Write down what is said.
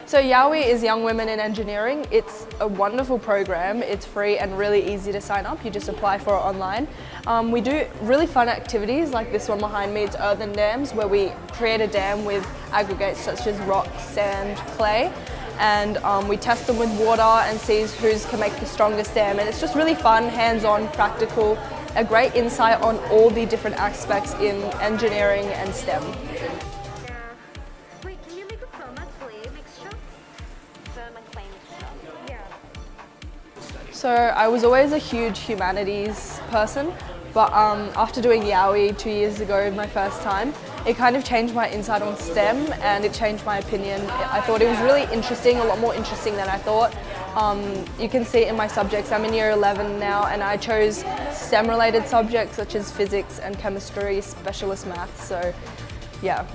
So YoWIE is Young Women in Engineering. It's a wonderful program. It's free and really easy to sign up. You just apply for it online. We do really fun activities like this one behind me. It's Earthen dams, where we create a dam with aggregates such as rock, sand, clay, and we test them with water and see who can make the strongest dam. And it's just really fun, hands-on, practical, a great insight on all the different aspects in engineering and STEM. Wait, can you make a foam and clay mixture? Foam and clay mixture. Yeah. So I was always a huge humanities person, but after doing YoWIE 2 years ago, my first time, it kind of changed my insight on STEM and it changed my opinion. I thought it was really interesting, a lot more interesting than I thought. You can see it in my subjects. I'm in year 11 now and I chose STEM related subjects such as physics and chemistry, specialist maths, so yeah.